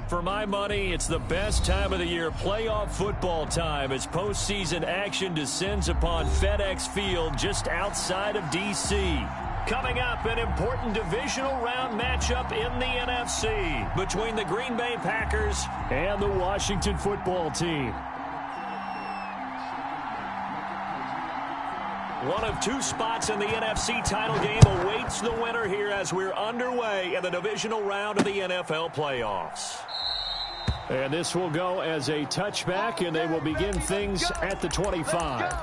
For my money, it's the best time of the year, playoff football time, as postseason action descends upon FedEx Field just outside of D.C. Coming up, an important divisional round matchup in the NFC between the Green Bay Packers and the Washington football team. One of two spots in the NFC title game awaits the winner here as we're underway in the divisional round of the NFL playoffs. And this will go as a touchback, and they will begin things at the 25.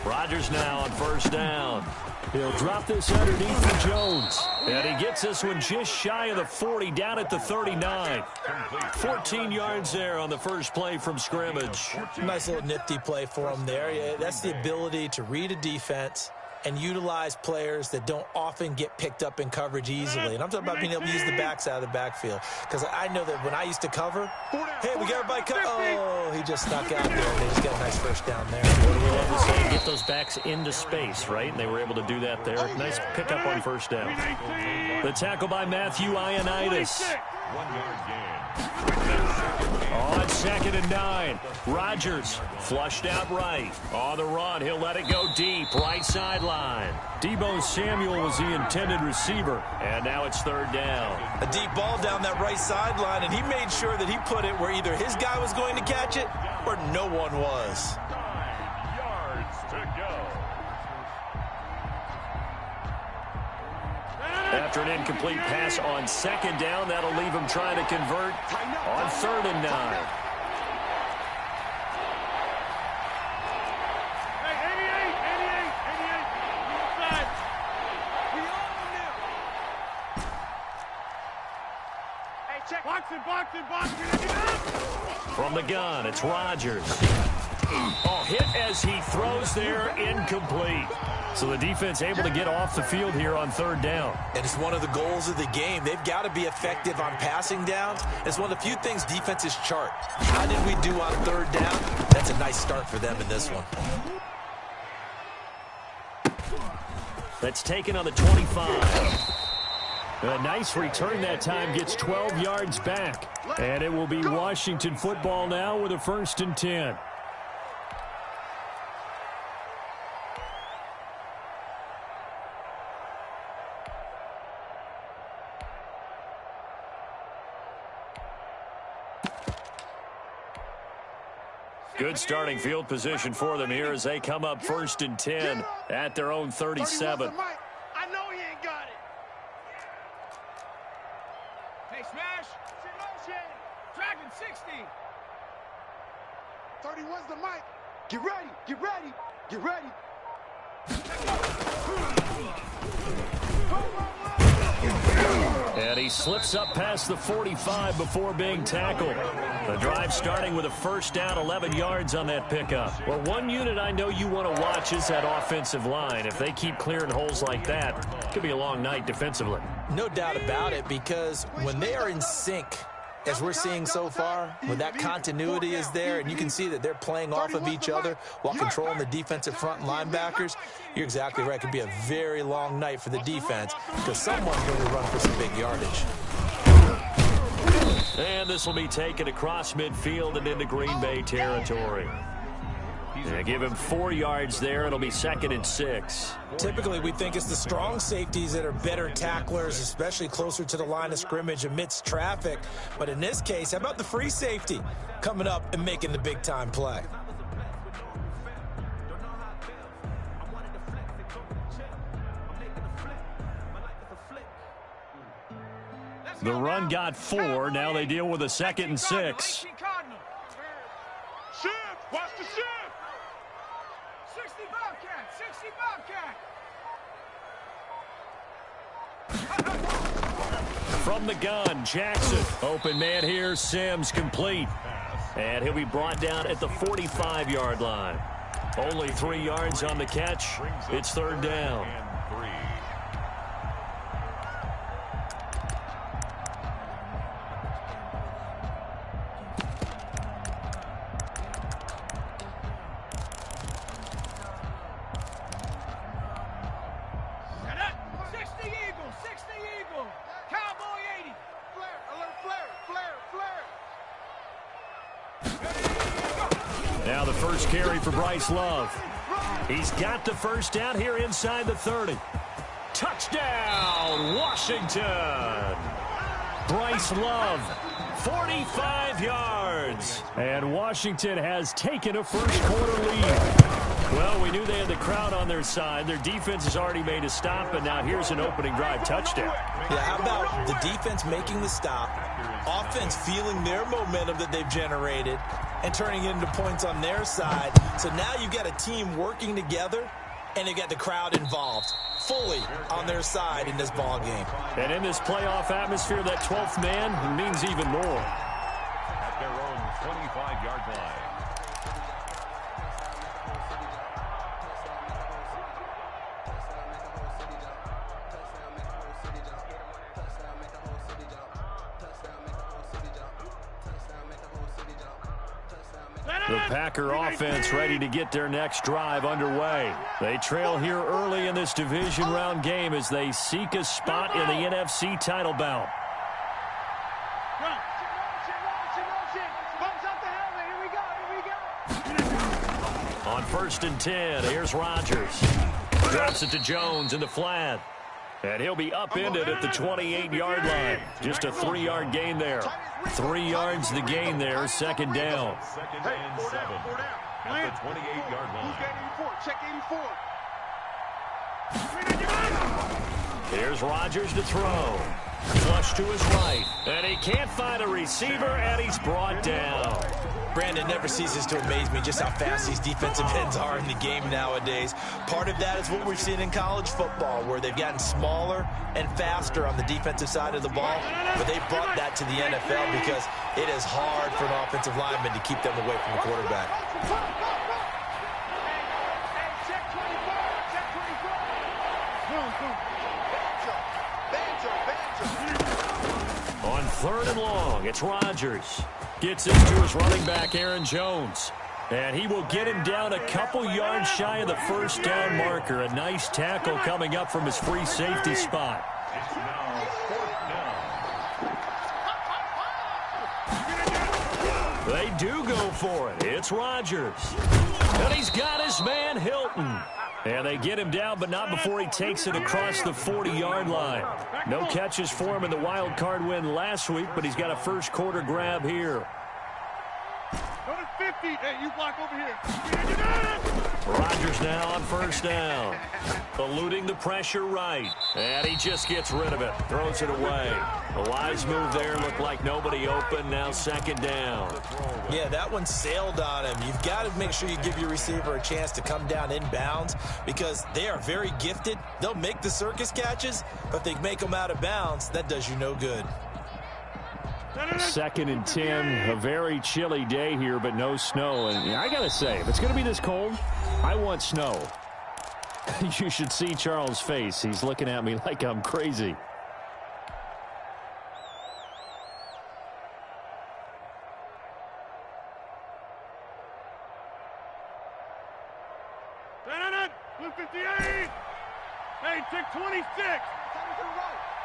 Rodgers now on first down. He'll drop this underneath for Jones. And he gets this one just shy of the 40, down at the 39. 14 yards there on the first play from scrimmage. Nice little nifty play for him there. Yeah, that's the ability to read a defense and utilize players that don't often get picked up in coverage easily. And I'm talking about being able to use the backs out of the backfield. Because I know that when I used to cover, hey, we got everybody cover. Oh, he just snuck out there. They just got a nice first down there. What do we love to say? Get those backs into space, right? And they were able to do that there. Nice pickup on first down. The tackle by Matthew Ioannidis. 1 yard gain. On 2nd and 9, Rodgers flushed out right. On the run, he'll let it go deep, right sideline. Deebo Samuel was the intended receiver, and now it's 3rd down. A deep ball down that right sideline, and he made sure that he put it where either his guy was going to catch it or no one was. 9 yards to go. After an incomplete pass on 2nd down, that'll leave him trying to convert on 3rd and 9. From the gun, it's Rodgers. Oh, hit as he throws there, incomplete. So the defense able to get off the field here on 3rd down. And it's one of the goals of the game. They've got to be effective on passing downs. It's one of the few things defenses chart. How did we do on 3rd down? That's a nice start for them in this one. That's taken on the 25. A nice return that time, gets 12 yards back. And it will be Washington football now with a 1st and 10. Good starting field position for them here as they come up 1st and 10 at their own 37. I know he ain't got it. Hey, smash. Dragon 60. 31's the mic. Get ready. Get ready. Get ready. And he slips up past the 45 before being tackled. The drive starting with a 1st down, 11 yards on that pickup. Well, one unit I know you want to watch is that offensive line. If they keep clearing holes like that, it could be a long night defensively. No doubt about it, because when they are in sync, as we're seeing so far, when that continuity is there and you can see that they're playing off of each other while controlling the defensive front linebackers, you're exactly right. It could be a very long night for the defense because someone's going to run for some big yardage. And this will be taken across midfield and into Green Bay territory. They give him 4 yards there. It'll be 2nd and 6. Typically, we think it's the strong safeties that are better tacklers, especially closer to the line of scrimmage amidst traffic. But in this case, how about the free safety coming up and making the big-time play? The run got 4. Now they deal with a 2nd and 6. Shift. Watch the shift. 60 Bobcat. 60 Bobcat. From the gun, Jackson. Open man here, Sims complete. And he'll be brought down at the 45-yard line. Only 3 yards on the catch. It's third down. Now the first carry for Bryce Love. He's got the first down here inside the 30. Touchdown, Washington. Bryce Love, 45 yards. And Washington has taken a first-quarter lead. Well, we knew they had the crowd on their side. Their defense has already made a stop, and now here's an opening drive touchdown. Yeah, how about the defense making the stop, offense feeling their momentum that they've generated, and turning it into points on their side. So now you've got a team working together, and they've got the crowd involved fully on their side in this ball game. And in this playoff atmosphere, that 12th man means even more. At their own 25-yard line. The Packer offense ready to get their next drive underway. They trail here early in this division round game as they seek a spot in the NFC title bout. On 1st and 10, here's Rodgers. Drops it to Jones in the flat. And he'll be upended at the 28-yard line. Just a 3-yard gain there. 3 yards the gain there, second down. Second and 7 at the 28-yard line. Check 84. Here's Rodgers to throw. Flush to his right. And he can't find a receiver, and he's brought down. Brandon, never ceases to amaze me just how fast these defensive ends are in the game nowadays. Part of that is what we've seen in college football, where they've gotten smaller and faster on the defensive side of the ball, but they've brought that to the NFL because it is hard for an offensive lineman to keep them away from the quarterback. On 3rd and long, it's Rodgers. Gets this to his running back, Aaron Jones. And he will get him down a couple yards shy of the first down marker. A nice tackle coming up from his free safety spot. It's now 4th down. They do go for it. It's Rodgers. And he's got his man, Hilton. And they get him down, but not before he takes it across the 40-yard line. No catches for him in the wild card win last week, but he's got a first-quarter grab here. Go to 50. Hey, you block over here. Rodgers now on 1st down. Eluding the pressure right. And he just gets rid of it. Throws it away. A wise move there. Looked like nobody open. Now 2nd down. Yeah, that one sailed on him. You've got to make sure you give your receiver a chance to come down inbounds because they are very gifted. They'll make the circus catches, but if they make them out of bounds, that does you no good. 2nd and 10, a very chilly day here, but no snow. And I got to say, if it's going to be this cold, I want snow. You should see Charles' face. He's looking at me like I'm crazy. Blue 58. Hey, check 26.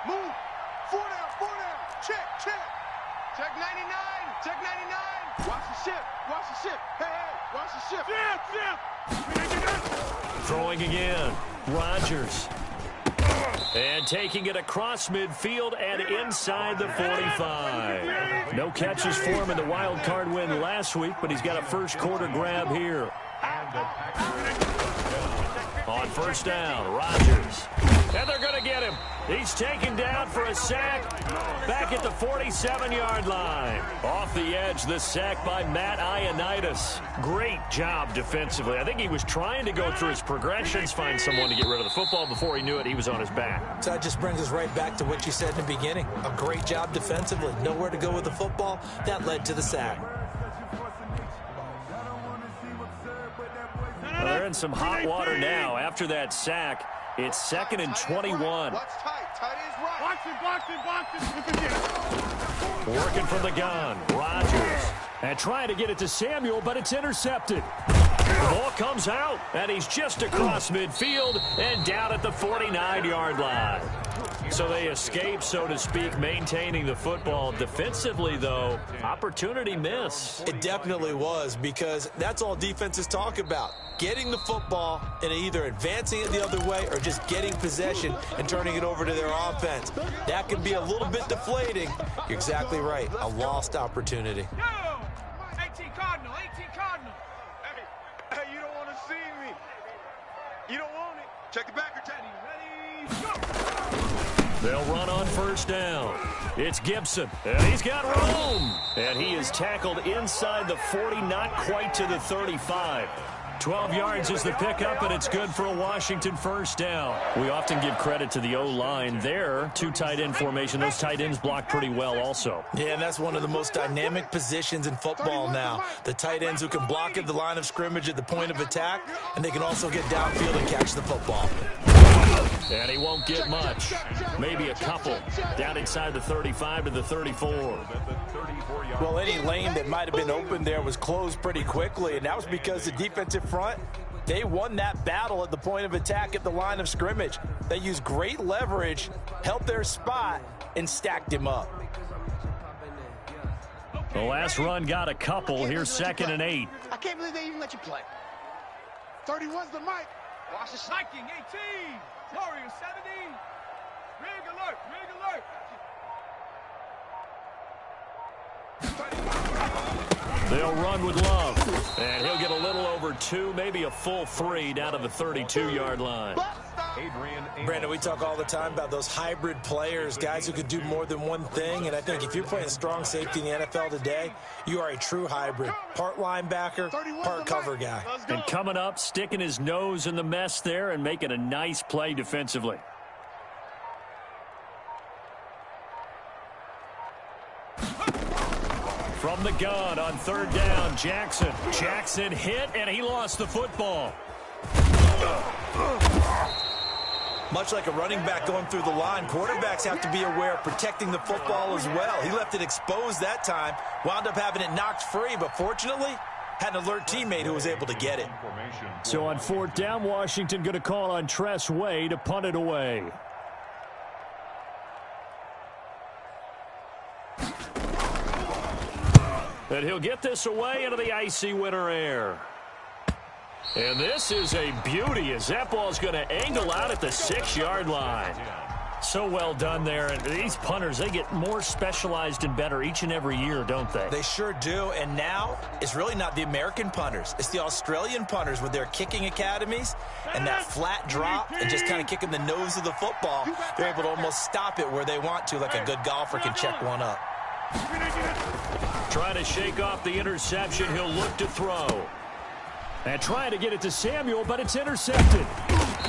Move. 4 down. Check. Check 99. Check 99. Watch the ship. Hey, watch the ship. Ship. Throwing again. Rodgers. And taking it across midfield and inside the 45. No catches for him in the wild card win last week, but he's got a first-quarter grab here. On first down, Rodgers. And they're going to get him. He's taken down for a sack back at the 47-yard line. Off the edge, the sack by Matt Ioannidis. Great job defensively. I think he was trying to go through his progressions, find someone to get rid of the football. Before he knew it, he was on his back. So that just brings us right back to what you said in the beginning. A great job defensively. Nowhere to go with the football. That led to the sack. Well, they're in some hot water now. After that sack, it's 2nd and 21. Working from the gun, Rodgers. And trying to get it to Samuel, but it's intercepted. The ball comes out, and he's just across midfield and down at the 49-yard line. So they escape, so to speak, maintaining the football. Defensively, though, opportunity miss. It definitely was, because that's all defenses talk about. Getting the football and either advancing it the other way or just getting possession and turning it over to their offense. That can be a little bit deflating. You're exactly right. A lost opportunity. 18 Cardinal. Hey, you don't want to see me. You don't want it. Check the back or Teddy. Ready, go. They'll run on first down. It's Gibson, and he's got room. And he is tackled inside the 40, not quite to the 35. 12 yards is the pickup, and it's good for a Washington first down. We often give credit to the O-line there. 2 tight end formation. Those tight ends block pretty well also. Yeah, and that's one of the most dynamic positions in football now. The tight ends who can block at the line of scrimmage at the point of attack, and they can also get downfield and catch the football. And he won't get much. Maybe a couple. Down inside the 35 to the 34. Well, any lane that might have been open there was closed pretty quickly, and that was because the defensive front, they won that battle at the point of attack at the line of scrimmage. They used great leverage, held their spot, and stacked him up. The last run got a couple. Here's 2nd and 8. I can't believe they even let you play. 31's the mic. Watch the Viking 18. Warriors 70. Rig alert. They'll run with Love. And he'll get a little over 2, maybe a full 3 down to the 32-yard line. Brandon, we talk all the time about those hybrid players, guys who could do more than one thing. And I think if you're playing strong safety in the NFL today, you are a true hybrid. Part linebacker, part cover guy. And coming up, sticking his nose in the mess there and making a nice play defensively. From the gun on third down, Jackson. Jackson hit, and he lost the football. Much like a running back going through the line, quarterbacks have to be aware of protecting the football as well. He left it exposed that time, wound up having it knocked free, but fortunately, had an alert teammate who was able to get it. So on fourth down, Washington going to call on Tress Way to punt it away. And he'll get this away into the icy winter air. And this is a beauty as that ball's going to angle out at the 6-yard line. So well done there. And these punters, they get more specialized and better each and every year, don't they? They sure do. And now it's really not the American punters. It's the Australian punters with their kicking academies and that flat drop and just kind of kicking the nose of the football. They're able to almost stop it where they want to, like a good golfer can check one up. Trying to shake off the interception. He'll look to throw. And trying to get it to Samuel, but it's intercepted.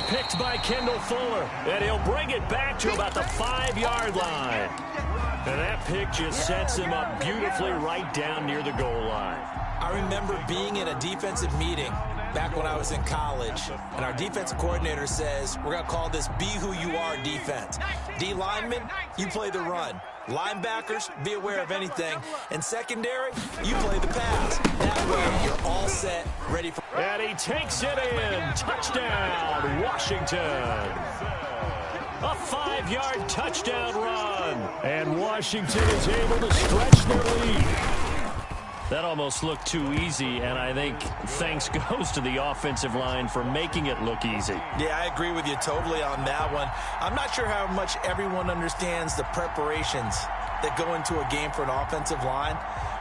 Picked by Kendall Fuller. And he'll bring it back to about the 5-yard line. And that pick just sets him up beautifully right down near the goal line. I remember being in a defensive meeting back when I was in college, and our defensive coordinator says, we're going to call this Be Who You Are defense. D linemen, you play the run. Linebackers, be aware of anything. And secondary, you play the pass. That way, you're all set, ready for... And he takes it in. Touchdown, Washington. A 5-yard touchdown run. And Washington is able to stretch their lead. That almost looked too easy, and I think thanks goes to the offensive line for making it look easy. Yeah, I agree with you totally on that one. I'm not sure how much everyone understands the preparations that go into a game for an offensive line,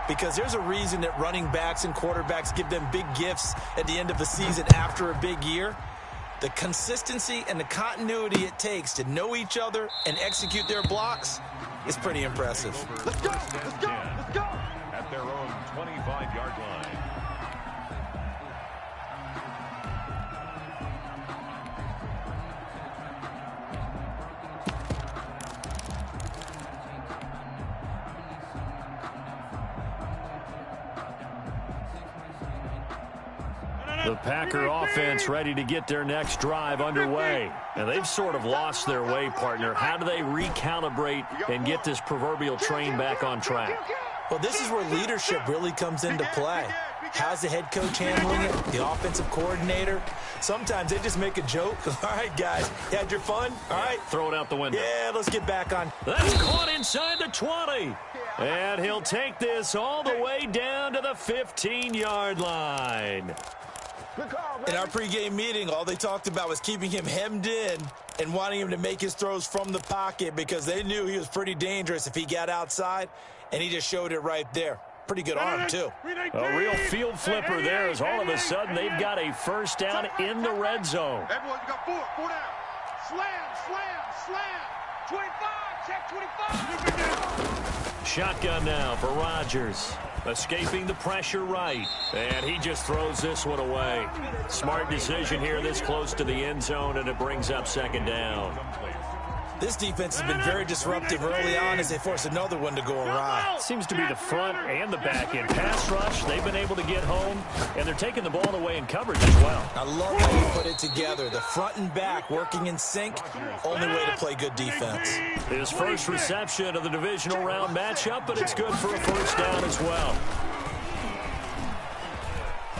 because there's a reason that running backs and quarterbacks give them big gifts at the end of the season after a big year. The consistency and the continuity it takes to know each other and execute their blocks is pretty impressive. Let's go! Let's go! Let's go! At their own 25-yard line. The Packer offense ready to get their next drive underway. And they've sort of lost their way, partner. How do they recalibrate and get this proverbial train back on track? Well, this is where leadership really comes into play. How's the head coach handling it? The offensive coordinator? Sometimes they just make a joke. All right, guys, you had your fun? All right. Throw it out the window. Yeah, let's get back on. That's caught inside the 20. And he'll take this all the way down to the 15-yard line. In our pregame meeting, all they talked about was keeping him hemmed in and wanting him to make his throws from the pocket because they knew he was pretty dangerous if he got outside, and he just showed it right there. Pretty good arm, too. A real field flipper there as all of a sudden they've got a first down in the red zone. Everyone, you got four down. Slam, slam, slam. 25, check 25. Shotgun now for Rodgers. Escaping the pressure right. And he just throws this one away. Smart decision here this close to the end zone, and it brings up second down. This defense has been very disruptive early on as they force another one to go awry. Seems to be the front and the back end. Pass rush, they've been able to get home, and they're taking the ball away in coverage as well. I love how you put it together. The front and back working in sync, only way to play good defense. His first reception of the divisional round matchup, but it's good for a first down as well.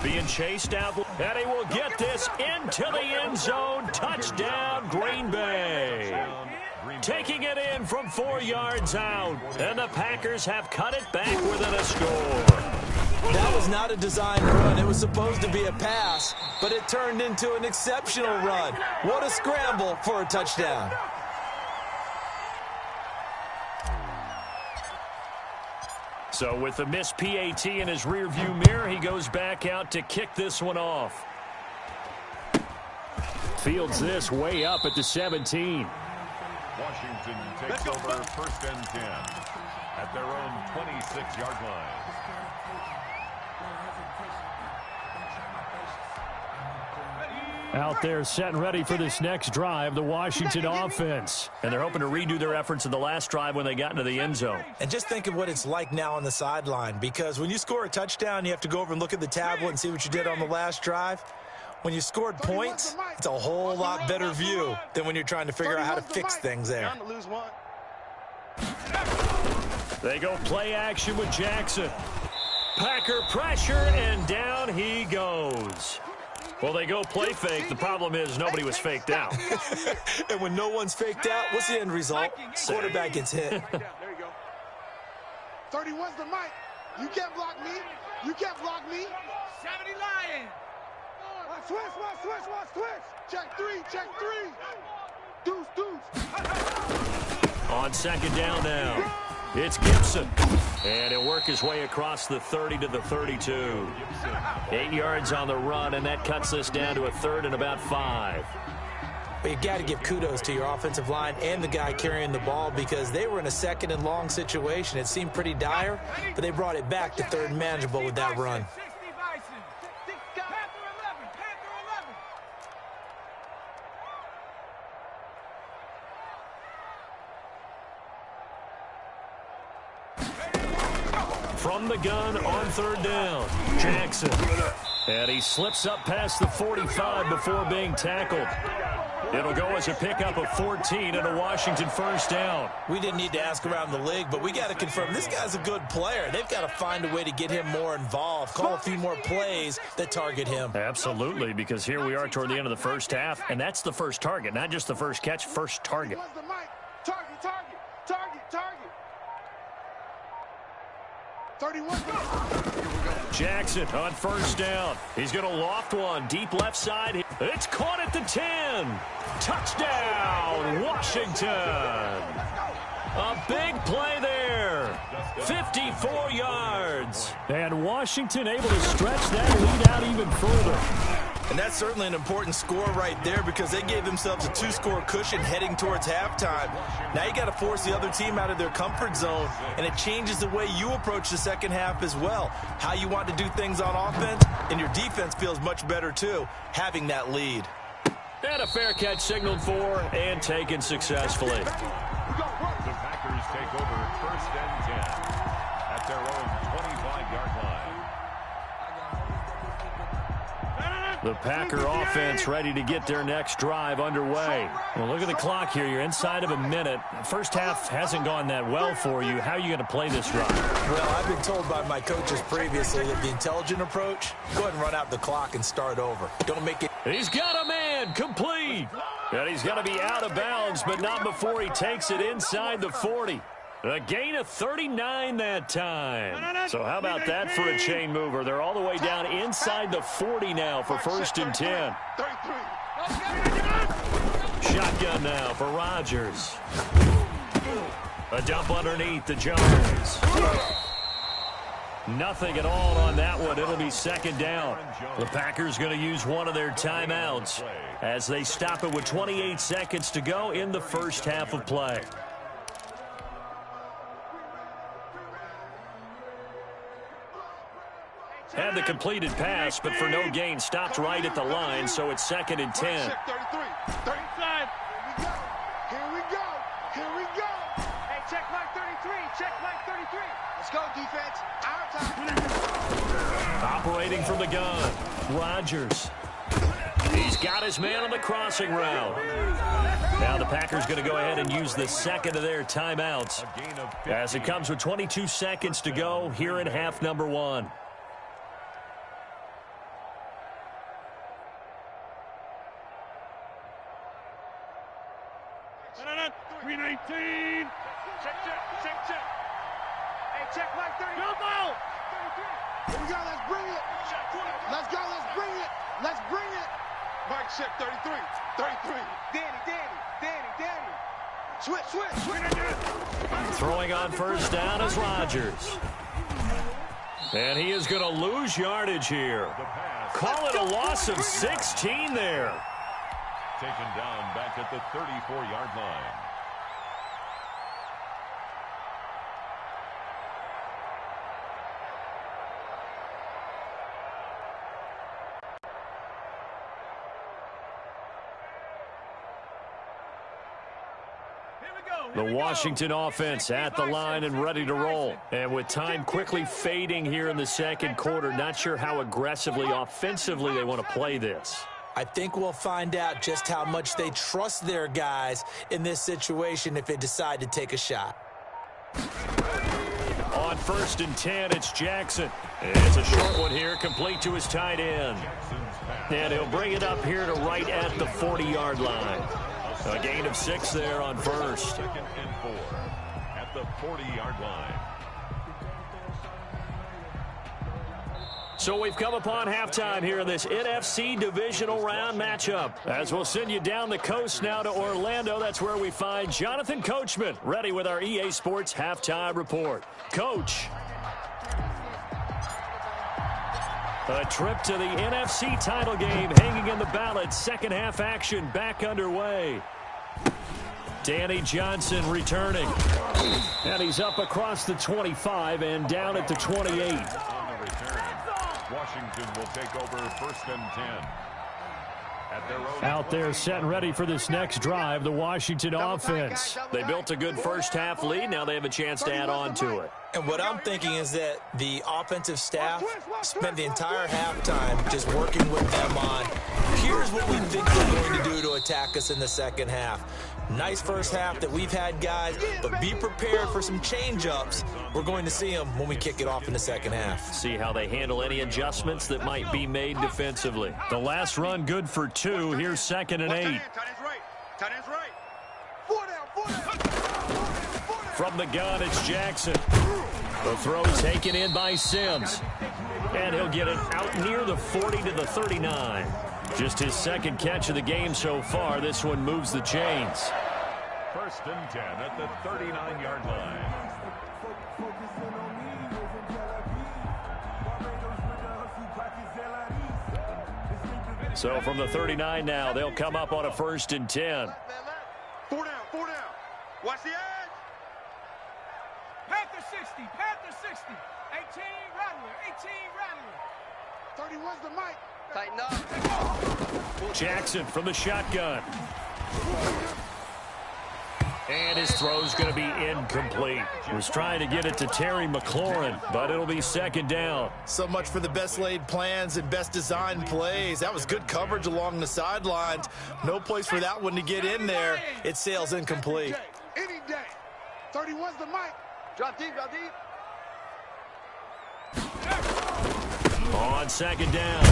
Being chased out, and he will get this into the end zone. Touchdown, Green Bay. Taking it in from 4 yards out, and the Packers have cut it back within a score. That was not a designed run. It was supposed to be a pass, but it turned into an exceptional run. What a scramble for a touchdown. So with the missed PAT in his rearview mirror, he goes back out to kick this one off. Fields this way up at the 17. Washington takes over first and 10 at their own 26-yard line. Out there set and ready for this next drive, the Washington offense. And they're hoping to redo their efforts in the last drive when they got into the end zone. And just think of what it's like now on the sideline, because when you score a touchdown, you have to go over and look at the tablet and see what you did on the last drive. When you scored points, it's a whole lot better view than when you're trying to figure out how to fix things there. They go play action with Jackson. Packer pressure, and down he goes. Well, they go play fake. The problem is nobody was faked out. And when no one's faked out, what's the end result? Quarterback gets hit. There you go. 31's the mic. You can't block me. You can't block me. 70 Lion. Switch. Check three. Deuce. On second down now, it's Gibson. And he'll work his way across the 30 to the 32. 8 yards on the run, and that cuts this down to a third and about 5. But you got to give kudos to your offensive line and the guy carrying the ball, because they were in a second and long situation. It seemed pretty dire, but they brought it back to third and manageable with that run. From the gun on third down, Jackson. And he slips up past the 45 before being tackled. It'll go as a pickup of 14 and a Washington first down. We didn't need to ask around the league, but we got to confirm this guy's a good player. They've got to find a way to get him more involved, call a few more plays that target him. Absolutely, because here we are toward the end of the first half, and that's the first target, not just the first catch, first target. Target. 31. Jackson on first down. He's going to loft one deep left side. It's caught at the 10. Touchdown, Washington. A big play there. 54 yards. And Washington able to stretch that lead out even further. And that's certainly an important score right there because they gave themselves a 2-score cushion heading towards halftime. Now you got to force the other team out of their comfort zone, and it changes the way you approach the second half as well. How you want to do things on offense, and your defense feels much better too, having that lead. And a fair catch signaled for and taken successfully. The Packers take over 1st and 10 at their own 25-yard line. The Packer offense ready to get their next drive underway. Well, look at the clock here. You're inside of a minute. First half hasn't gone that well for you. How are you going to play this drive? Well, I've been told by my coaches previously that the intelligent approach, go ahead and run out the clock and start over. Don't make it. He's got a man complete. And he's going to be out of bounds, but not before he takes it inside the 40. A gain of 39 that time. So how about that for a chain mover? They're all the way down inside the 40 now for 1st and 10. Shotgun now for Rodgers. A dump underneath to Jones. Nothing at all on that one. It'll be 2nd down. The Packers going to use one of their timeouts as they stop it with 28 seconds to go in the first half of play. Had the completed pass, but for no gain, stopped right at the line, so it's 2nd and 10. Check 33. 30 side. Here we go. Here we go. Hey, check Mike 33. Check Mike 33. Let's go, defense. Our time. Operating from the gun, Rodgers. He's got his man on the crossing route. Now the Packers going to go ahead and use the 2nd of their timeouts as it comes with 22 seconds to go here in half number 1. Check. Hey, check Mike 30. Go ball. Here we go. Let's bring it. Let's go. Let's bring it. Let's bring it. Mike, check 33. 33. Danny. Switch. Throwing on 1st down is Rodgers. And he is going to lose yardage here. Call it a loss of 16 there. Taken down back at the 34-yard line. The Washington offense at the line and ready to roll. And with time quickly fading here in the 2nd quarter, not sure how aggressively, offensively they want to play this. I think we'll find out just how much they trust their guys in this situation if they decide to take a shot. On 1st and 10, it's Jackson. It's a short one here, complete to his tight end. And he'll bring it up here to right at the 40-yard line. A gain of 6 there on 1st. 2nd and 4 at the 40-yard line. So we've come upon halftime here in this NFC divisional round matchup. As we'll send you down the coast now to Orlando, that's where we find Jonathan Coachman, ready with our EA Sports halftime report. Coach. A trip to the NFC title game hanging in the balance. Second half action back underway. Danny Johnson returning. And he's up across the 25 and down at the 28. On the return, Washington will take over 1st and 10. At their own Out there set and ready for this next drive, the Washington offense. They built a good first half lead. Now they have a chance to add on to it. And what I'm thinking is that the offensive staff spent the entire halftime just working with them on, here's what we think they're going to do to attack us in the second half. Nice first half that we've had, guys, but be prepared for some change-ups. We're going to see them when we kick it off in the second half. See how they handle any adjustments that might be made defensively. The last run good for 2. Here's 2nd and 8. Tight end's right. 4 down. From the gun, it's Jackson. The throw taken in by Sims. And he'll get it out near the 40 to the 39. Just his 2nd catch of the game so far. This one moves the chains. 1st and 10 at the 39-yard line. So from the 39 now, they'll come up on a 1st and 10. 4 down, 4 down. Watch the edge. Panther 60, Panther 60. 18 Rattler, 18 Rattler. 31's the mic. Tighten up. Jackson from the shotgun. And his throw's going to be incomplete. Was trying to get it to Terry McLaurin, but it'll be 2nd down. So much for the best laid plans and best designed plays. That was good coverage along the sidelines. No place for that one to get in there. It sails incomplete. Any day. 31's the mic. Drop deep, drop deep. On 2nd down,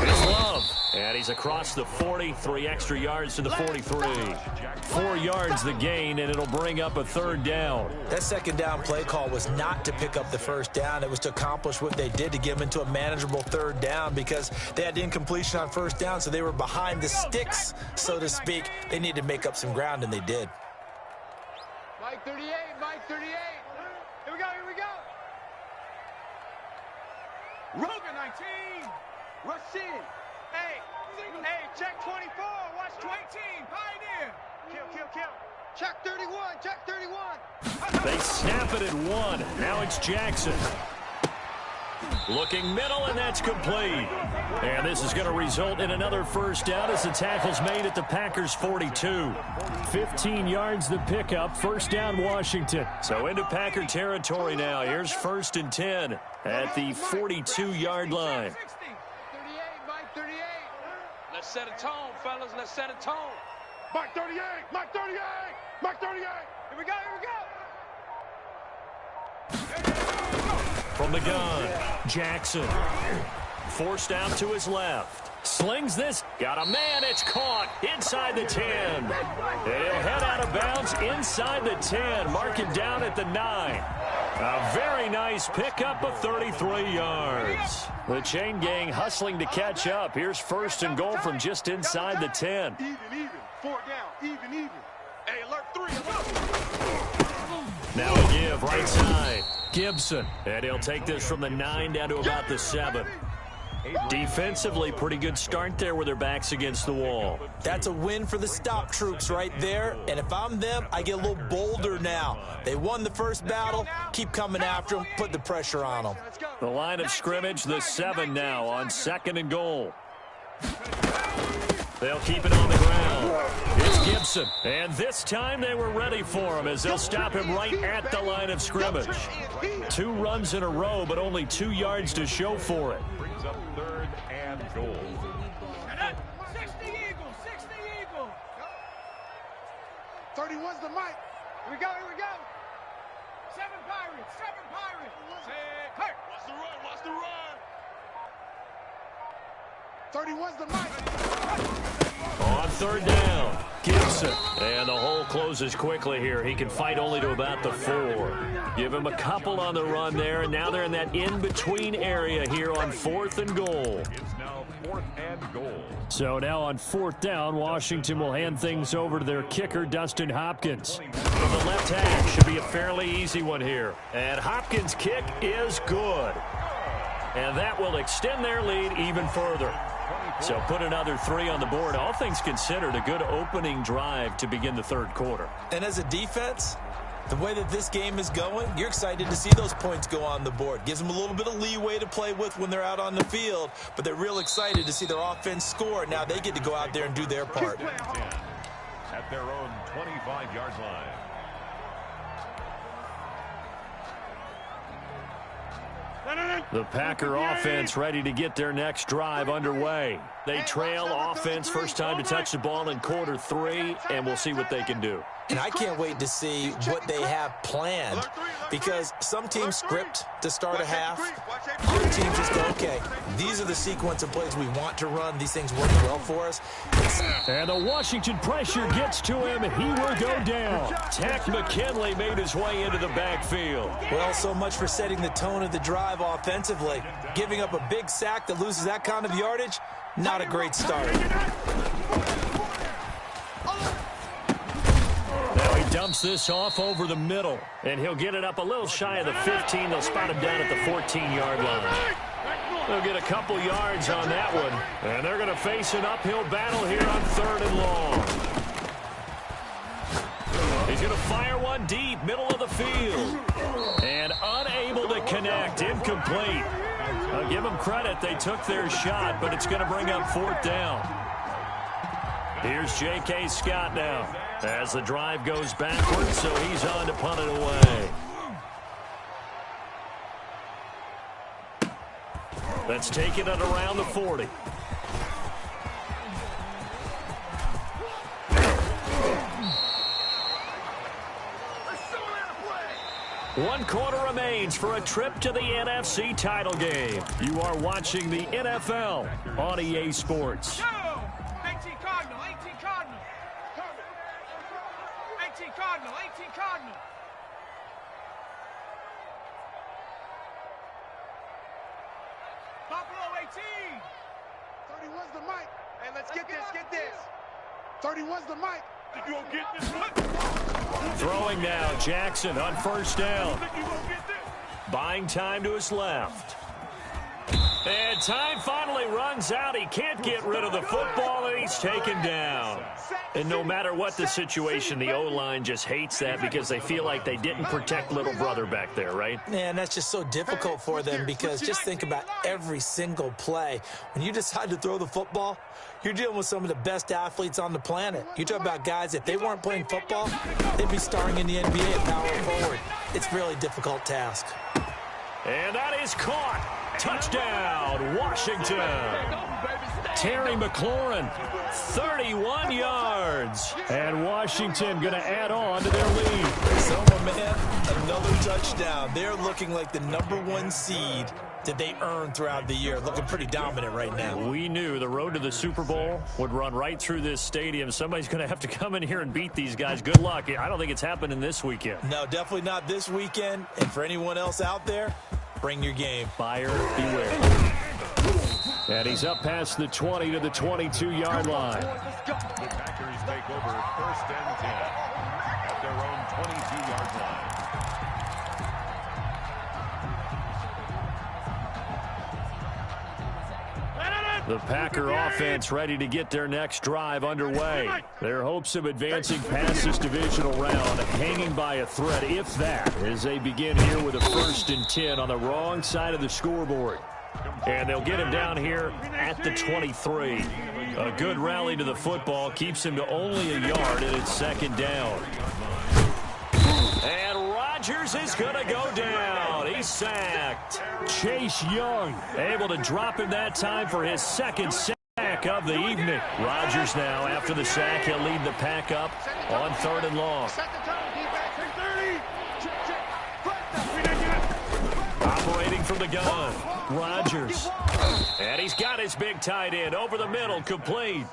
it's Love. And he's across the 40, 3 extra yards to the 43. 4 yards the gain, and it'll bring up a 3rd down. That 2nd down play call was not to pick up the 1st down. It was to accomplish what they did to get them into a manageable 3rd down because they had incompletion on 1st down, so they were behind the sticks, so to speak. They needed to make up some ground, and they did. Mike 38, Mike 38. Here we go, here we go. Rogan 19. Rush in. Hey, check 24. Watch 18. Pioneer. Kill. Check 31, check 31. They snap it at 1. Now it's Jackson. Looking middle, and that's complete. And this is going to result in another 1st down as the tackle's made at the Packers' 42. 15 yards the pickup, 1st down Washington. So into Packer territory now. Here's 1st and 10 at the 42-yard line. 38, Mike 38. Let's set a tone, fellas. Let's set a tone. Mike 38, Mike 38, Mike 38. Here we go, here we go. From the gun, Jackson. Forced out to his left. Slings this. Got a man. It's caught inside the 10. And he'll head out of bounds inside the 10. Mark it down at the 9. A very nice pickup of 33 yards. The chain gang hustling to catch up. Here's 1st and goal from just inside the 10. Even. 4 down. Even. Hey, alert 3. Now a give right side. Gibson. And he'll take this from the 9 down to about the 7. Defensively, pretty good start there with their backs against the wall. That's a win for the stop troops right there. And if I'm them, I get a little bolder now. They won the 1st battle. Keep coming after them. Put the pressure on them. The line of scrimmage, the 7 now on 2nd and goal. They'll keep it on the ground. It's Gibson. And this time they were ready for him as they'll stop him right at the line of scrimmage. 2 runs in a row, but only 2 yards to show for it. Brings up 3rd and goal. 60 Eagles, 60 Eagles. 31's the mic. Here we go, here we go. 7 Pirates, 7 Pirates. Kurt. Watch the run. 31's the mic. On 3rd down, Gibson. And the hole closes quickly here. He can fight only to about the 4. Give him a couple on the run there, and now they're in that in-between area here on 4th and goal. It's now 4th and goal. So now on 4th down, Washington will hand things over to their kicker, Dustin Hopkins. From the left hash, should be a fairly easy one here. And Hopkins' kick is good. And that will extend their lead even further. So put another 3 on the board. All things considered, a good opening drive to begin the 3rd quarter. And as a defense, the way that this game is going, you're excited to see those points go on the board. Gives them a little bit of leeway to play with when they're out on the field, but they're real excited to see their offense score. Now they get to go out there and do their part. At their own 25-yard line. The Packer offense ready to get their next drive underway. They trail offense, first time to touch the ball in quarter 3, and we'll see what they can do. And I can't wait to see what they have planned, because some teams script to start a half. Other teams just go, okay, these are the sequence of plays we want to run. These things work well for us. And the Washington pressure gets to him, and he will go down. Tack McKinley made his way into the backfield. Well, so much for setting the tone of the drive offensively. Giving up a big sack that loses that kind of yardage, not a great start. Now he dumps this off over the middle, and he'll get it up a little shy of the 15. They'll spot him down at the 14-yard line. They'll get a couple yards on that one, and they're going to face an uphill battle here on 3rd and long. He's going to fire one deep, middle of the field. And unable to connect, incomplete. I'll give them credit, they took their shot, but it's going to bring up 4th down. Here's J.K. Scott now as the drive goes backwards, so he's on to punt it away. That's taken at around the 40. One quarter remains for a trip to the NFC title game. You are watching the NFL on EA Sports. 18 Cardinal, 18 Cardinal. 18 Cardinal, 18 Cardinal. Buffalo 18. 31's the mic. Hey, let's get this. 31's the mic. You gonna get this one? Throwing now, Jackson on 1st down. Buying time to his left. And time finally runs out. He can't get rid of the football, and he's taken down. And no matter what the situation, the O-line just hates that because they feel like they didn't protect little brother back there, right? Man, that's just so difficult for them because just think about every single play. When you decide to throw the football, you're dealing with some of the best athletes on the planet. You talk about guys, if they weren't playing football, they'd be starring in the NBA at power forward. It's a really difficult task. And that is caught. Touchdown, Washington. Terry McLaurin, 31 yards. And Washington going to add on to their lead. Soma, man, another touchdown. They're looking like the #1 seed that they earned throughout the year. Looking pretty dominant right now. We knew the road to the Super Bowl would run right through this stadium. Somebody's going to have to come in here and beat these guys. Good luck. I don't think it's happening this weekend. No, definitely not this weekend. And for anyone else out there, bring your game. Buyer beware. And he's up past the 20 to the 22-yard line. The Packers take over 1st and 10 at their own 22-yard line. The Packer offense ready to get their next drive underway. Their hopes of advancing past this divisional round hanging by a thread, if that, as they begin here with a 1st and 10 on the wrong side of the scoreboard. And they'll get him down here at the 23. A good rally to the football keeps him to only a yard, and it's 2nd down. And Rodgers is going to go down. He's sacked. Chase Young able to drop him that time for his 2nd sack of the evening. Rodgers now, after the sack, he'll lead the pack up on 3rd and long. Operating from the gun, Rodgers. And he's got his big tight end over the middle, complete.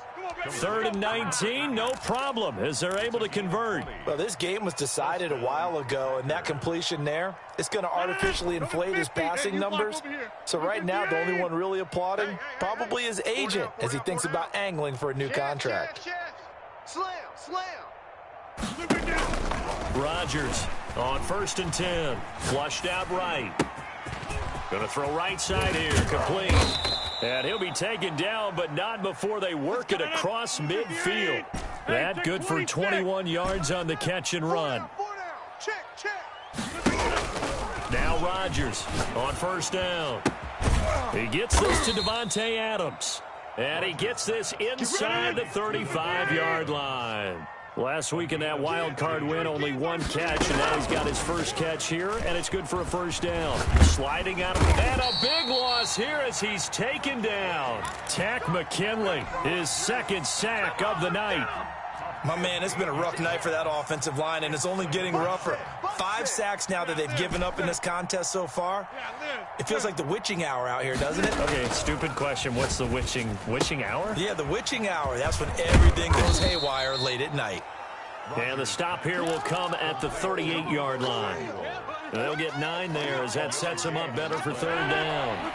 3rd and 19, no problem, as they're able to convert. Well, this game was decided a while ago, and that completion there, it's going to artificially inflate his passing numbers. So right now, the only one really applauding probably his agent as he thinks about angling for a new contract. Slam. Rodgers on 1st and 10, flushed out right. Going to throw right side here, complete. And he'll be taken down, but not before they work it across midfield. That good for 21 yards on the catch and run. Now Rodgers on 1st down. He gets this to Devontae Adams. And he gets this inside the 35-yard line. Last week in that wild card win, only 1 catch, and now he's got his 1st catch here, and it's good for a 1st down. Sliding out of it, and a big loss here as he's taken down. Takk McKinley, his 2nd sack of the night. My man, it's been a rough night for that offensive line, and it's only getting rougher. 5 sacks now that they've given up in this contest so far. It feels like the witching hour out here, doesn't it? Okay, stupid question. What's the witching hour? Yeah, the witching hour. That's when everything goes haywire late at night. And the stop here will come at the 38-yard line. They'll get 9 there as that sets them up better for 3rd down.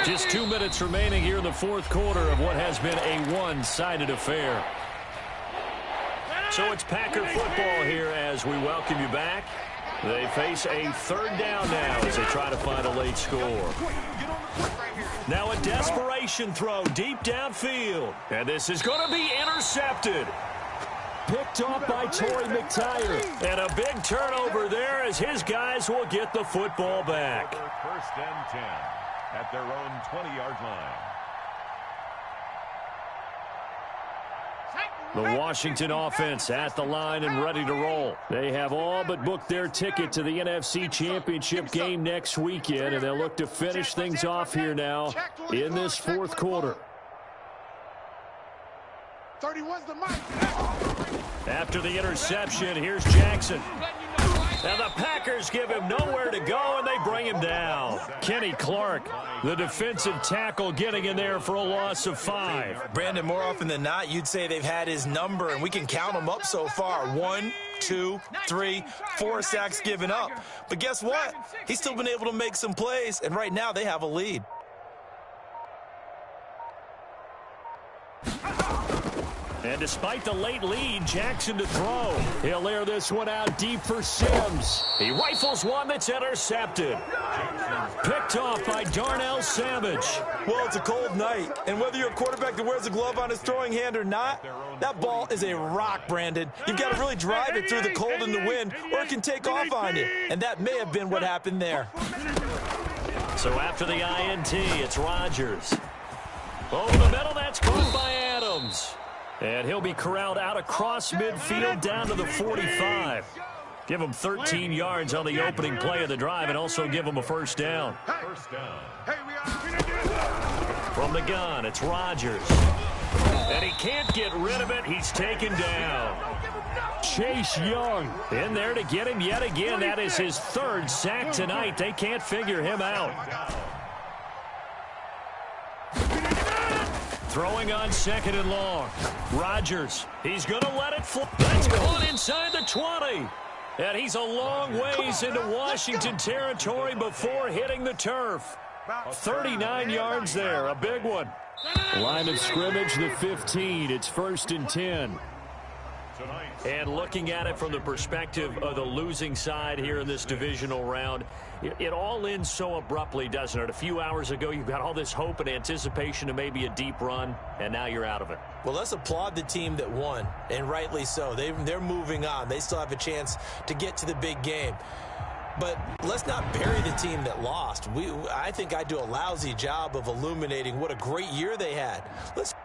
Just 2 minutes remaining here in the 4th quarter of what has been a one-sided affair. So it's Packer football here as we welcome you back. They face a 3rd down now as they try to find a late score. Now a desperation throw deep downfield. And this is going to be intercepted. Picked off by Torrey McTyer. And a big turnover there as his guys will get the football back. First and 10 at their own 20-yard line. The Washington offense at the line and ready to roll. They have all but booked their ticket to the NFC Championship game next weekend, and they'll look to finish things off here now in this fourth quarter. 31's the mic. After the interception, here's Jackson. And the Packers give him nowhere to go, and they bring him down. Kenny Clark, the defensive tackle, getting in there for a loss of 5. Brandon, more often than not, you'd say they've had his number, and we can count them up so far. 1, 2, 3, 4 sacks given up. But guess what? He's still been able to make some plays, and right now they have a lead. And despite the late lead, Jackson to throw. He'll air this one out deep for Sims. He rifles one that's intercepted. Picked off by Darnell Savage. Well, it's a cold night, and whether you're a quarterback that wears a glove on his throwing hand or not, that ball is a rock, Brandon. You've got to really drive it through the cold and the wind, or it can take off on you. And that may have been what happened there. So after the INT, it's Rodgers. Over the middle, that's caught by Adams. And he'll be corralled out across midfield down to the 45. Give him 13 yards on the opening play of the drive and also give him a first down. From the gun, it's Rodgers. And he can't get rid of it. He's taken down. Chase Young in there to get him yet again. That is his 3rd sack tonight. They can't figure him out. Throwing on 2nd and long. Rodgers, he's going to let it fly. That's caught inside the 20. And he's a long ways into Washington territory before hitting the turf. 39 yards there, a big one. Line of scrimmage, the 15. It's 1st and 10. And looking at it from the perspective of the losing side here in this divisional round, it all ends so abruptly, doesn't it? A few hours ago, you've got all this hope and anticipation of maybe a deep run, and now you're out of it. Well, let's applaud the team that won, and rightly so. They're moving on. They still have a chance to get to the big game. But let's not bury the team that lost. I think I do a lousy job of illuminating what a great year they had. Let's